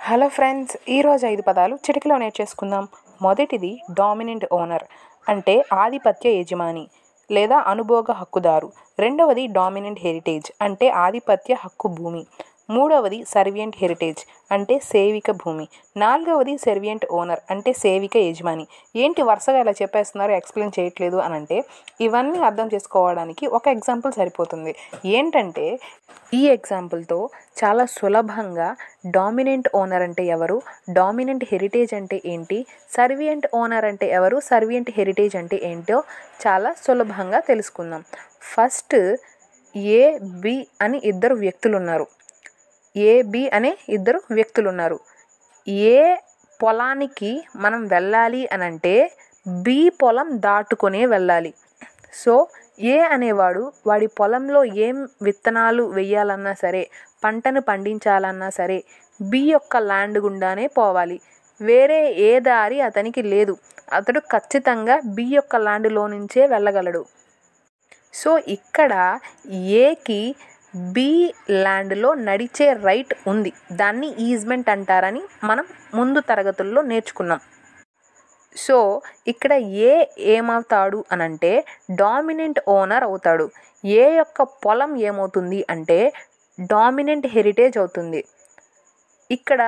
Hello friends, ఈరోజు 5 పదాలు చిటికలో నేర్చేసుకుందాం. మొదటిది డామినెంట్ ఓనర్ అంటే ఆధిపత్య యజమాని లేదా అనుభోగ హక్కుదారు. రెండవది డామినెంట్ హెరిటేజ్ అంటే ఆధిపత్య హక్కు భూమి. మూడవది సర్వియంట్ హెరిటేజ్ అంటే సేవిక భూమి. నాలుగవది సెర్వియంట్ ఓనర్ అంటే సేవిక యజమాని. ఏంటి వరుసగా ఇలా చెప్పేస్తున్నారు, ఎక్స్ప్లెయిన్ చేయట్లేదు అని అంటే, ఇవన్నీ అర్థం చేసుకోవడానికి ఒక ఎగ్జాంపుల్ సరిపోతుంది. ఏంటంటే ఈ ఎగ్జాంపుల్తో చాలా సులభంగా డామినెంట్ ఓనర్ అంటే ఎవరు, డామినెంట్ హెరిటేజ్ అంటే ఏంటి, సర్వియంట్ ఓనర్ అంటే ఎవరు, సర్వియంట్ హెరిటేజ్ అంటే ఏంటో చాలా సులభంగా తెలుసుకుందాం. ఫస్ట్ ఏబి అని ఇద్దరు వ్యక్తులు ఉన్నారు. ఏబి అనే ఇద్దరు వ్యక్తులు ఉన్నారు. ఏ పొలానికి మనం వెళ్ళాలి అని అంటే బి పొలం దాటుకునే వెళ్ళాలి. సో ఏ అనేవాడు వాడి పొలంలో ఏం విత్తనాలు వేయాలన్నా సరే, పంటను పండించాలన్నా సరే బి యొక్క ల్యాండ్ గుండానే పోవాలి. వేరే ఏ దారి అతనికి లేదు. అతడు ఖచ్చితంగా బి యొక్క ల్యాండ్లో నుంచే వెళ్ళగలడు. సో ఇక్కడ ఏకి బి ల్యాండ్లో నడిచే రైట్ ఉంది. దాన్ని ఈజ్మెంట్ అంటారని మనం ముందు తరగతుల్లో నేర్చుకున్నాం. సో ఇక్కడ ఏ ఏమవుతాడు అనంటే డామినెంట్ ఓనర్ అవుతాడు. ఏ యొక్క పొలం ఏమవుతుంది అంటే డామినెంట్ హెరిటేజ్ అవుతుంది. ఇక్కడ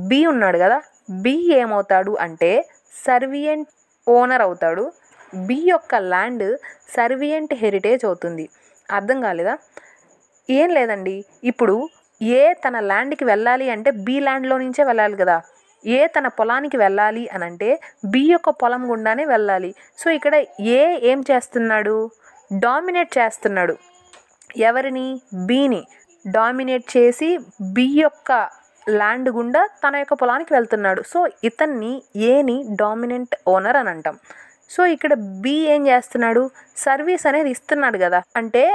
బి ఉన్నాడు కదా, బి ఏమవుతాడు అంటే సర్వియంట్ ఓనర్ అవుతాడు. బి యొక్క ల్యాండ్ సర్వియంట్ హెరిటేజ్ అవుతుంది. అర్థం కాలేదా? ఏం లేదండి, ఇప్పుడు ఏ తన ల్యాండ్కి వెళ్ళాలి అంటే బి ల్యాండ్లో నుంచే వెళ్ళాలి కదా. ఏ తన పొలానికి వెళ్ళాలి అని అంటే బి యొక్క పొలం గుండానే వెళ్ళాలి. సో ఇక్కడ ఏ ఏం చేస్తున్నాడు, డామినేట్ చేస్తున్నాడు. ఎవరిని? బిని డామినేట్ చేసి బి యొక్క ల్యాండ్ గుండా తన యొక్క పొలానికి వెళ్తున్నాడు. సో ఇతన్ని ఏని డామినెంట్ ఓనర్ అని అంటాం. సో ఇక్కడ బి ఏం చేస్తున్నాడు, సర్వీస్ అనేది ఇస్తున్నాడు కదా. అంటే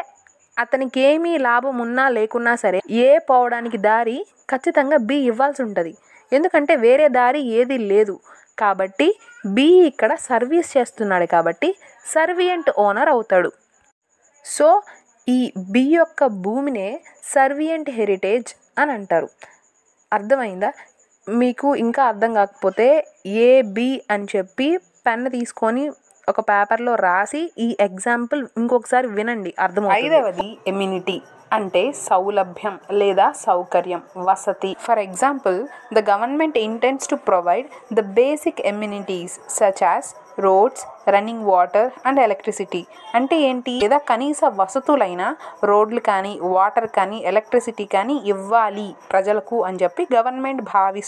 అతనికి ఏమీ లాభం ఉన్నా లేకున్నా సరే ఏ పోవడానికి దారి ఖచ్చితంగా బి ఇవ్వాల్సి ఉంటుంది. ఎందుకంటే వేరే దారి ఏది లేదు కాబట్టి బి ఇక్కడ సర్వీస్ చేస్తున్నాడు కాబట్టి సర్వియంట్ ఓనర్ అవుతాడు. సో ఈ బి యొక్క భూమినే సర్వియంట్ హెరిటేజ్ అని అంటారు. అర్థమైందా? మీకు ఇంకా అర్థం కాకపోతే ఏబి అని చెప్పి పెన్ను తీసుకొని ఒక పేపర్లో రాసి ఈ ఎగ్జాంపుల్ ఇంకొకసారి వినండి, అర్థమవుతుంది. 5వది ఎమ్యూనిటీ అంటే సౌలభ్యం లేదా సౌకర్యం, వసతి. For example, the government ఇంటెండ్స్ to provide the basic amenities such as roads, running water and electricity. అంటే ఏంటి? లేదా కనీస వసతులైన రోడ్లు కానీ, వాటర్ కానీ, ఎలక్ట్రిసిటీ కానీ ఇవ్వాలి ప్రజలకు అని చెప్పి గవర్నమెంట్ భావిస్తుంది.